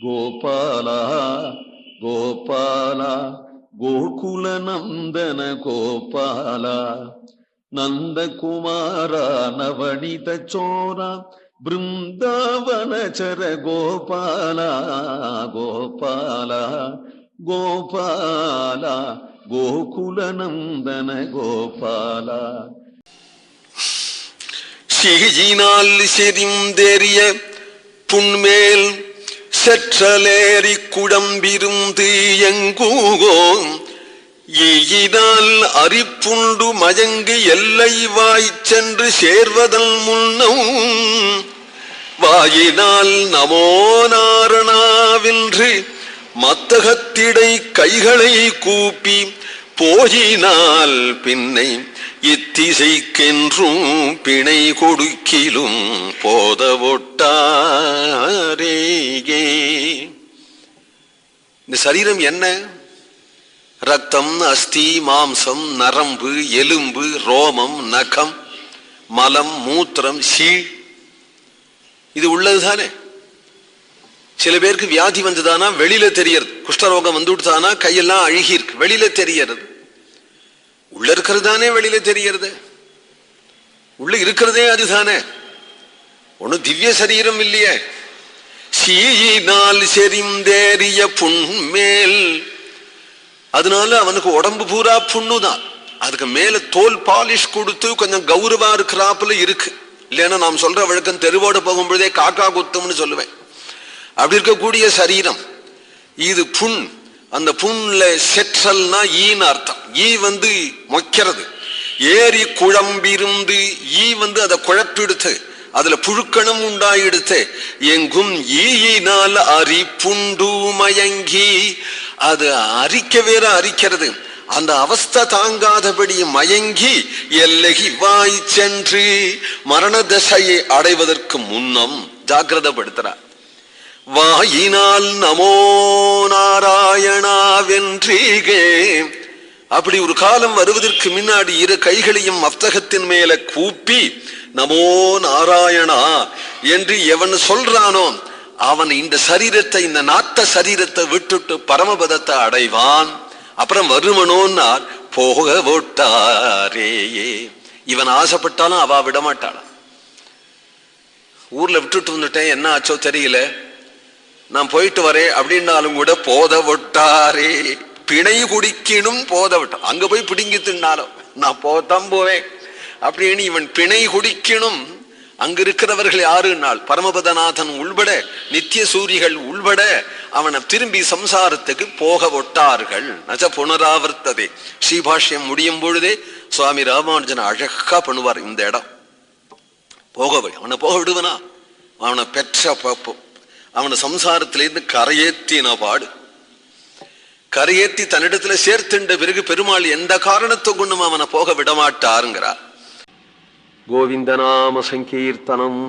கோபால கோபால கோகுல நந்தன கோபால நந்தகுமார நவனித சோர பிருந்தாவனச்சர கோபால கோபால கோபால கோகுல நந்தன கோபால. சிகிஜினால் செறிந்தேறிய புண்மேல் செற்றலேறி குடம்பிருந்து எங்கூகோ ஈயினால் அரிப்புண்டு மயங்கு எல்லை வாய்ச் சென்று சேர்வதன் முன்னம் வாயினால் நமோ நாரணாவென்று மத்தகத்திடை கைகளை கூப்பி போயினால் பின்னை இத்திசைக்கென்றும் பிணை கொடுக்கிலும் போதவொட்டாரேயே. இந்த சரீரம் என்ன? ரத்தம், அஸ்தி, மாம்சம், நரம்பு, எலும்பு, ரோமம், நகம், மலம், மூத்திரம், சீழ், இது உள்ளதுதானே. சில பேருக்கு வியாதி வந்துதானா வெளியில தெரியறது. குஷ்டரோகம் வந்துட்டானா கையெல்லாம் அழுகி இருக்கு, வெளியில தெரியறது. உள்ள இருக்கிறது தானே வெளியில தெரியறது. உள்ள இருக்கிறதே அதுதானே. ஒண்ணு திவ்ய சரீரம் இல்லையே. சீயினால் செறிந்தேறிய புண்மேல், அதனால அவனுக்கு உடம்பு பூரா புண்ணுதான். அதுக்கு மேல தோல் பாலிஷ் கொடுத்து கொஞ்சம் கௌரவா இருக்கிறாப்புல இருக்கு. இல்லைன்னா நாம் சொல்ற வழக்கம் தெருவோடு போகும்பொழுதே காக்கா குத்தம்னு சொல்லுவேன். அப்படி இருக்கக்கூடிய சரீரம் இது. புண், அந்த புண்ல செற்றல்னா ஈன்னு அர்த்தம். ஈ மொக்கிறது. ஏறி குழம்பிருந்து ஈ அதை குழப்பிடுத்து, அதுல புழுக்கணம் உண்டாயிடுத்து. எங்கும் ஈயினால் அரிப்புண்டு மயங்கி, அது அரிக்க வேற அரிக்கிறது. அந்த அவஸ்தை தாங்காதபடி மயங்கி எல்லைகி வாய் சென்று மரண தசையை அடைவதற்கு முன்னம் ஜாக்கிரதப்படுத்துறார். வாயினால் நமோ நாராயணாவென்றீகே. அப்படி ஒரு காலம் வருவதற்கு முன்னாடி இரு கைகளையும் மப்தகத்தின் மேல கூப்பி நமோ நாராயணா என்று எவன் சொல்றானோ அவன் இந்த சரீரத்தை, இந்த நாத்த சரீரத்தை விட்டுட்டு பரமபதத்தை அடைவான். அப்புறம் வருமனோன்னார் போக ஓட்டாரேயே. இவன் ஆசைப்பட்டாலும் அவ விடமாட்டாளாம். ஊர்ல விட்டுட்டு வந்துட்டேன், என்ன ஆச்சோ தெரியல, நான் போயிட்டு வரேன் அப்படின்னாலும் கூட போத விட்டாரே. பிணை குடிக்கணும் போத விட்டா. அங்க போய் பிடிங்கி தின்னாலும் நான் போதான் போவேன் அப்படின்னு இவன் பிணை குடிக்கணும். அங்க இருக்கிறவர்கள் யாருனால் பரமபதநாதன் உள்பட நித்திய சூரிகள் உள்பட அவனை திரும்பி சம்சாரத்துக்கு போக விட்டார்கள். நச்ச புனராவர்த்ததே. ஸ்ரீபாஷ்யம் முடியும் பொழுதே சுவாமி ராமானுஜன் அழகா பண்ணுவார். இந்த இடம் அவனை போக விடுவனா? அவனை பெற்ற அவனை சம்சாரத்திலிருந்து கரையேற்றின பாடு. கரையேற்றி தன்னிடத்துல சேர்த்துண்ட பிறகு பெருமாள் எந்த காரணத்தை கொண்டும் அவனை போக விடமாட்டாருங்கிறார். கோவிந்த நாம சங்கீர்த்தனம்.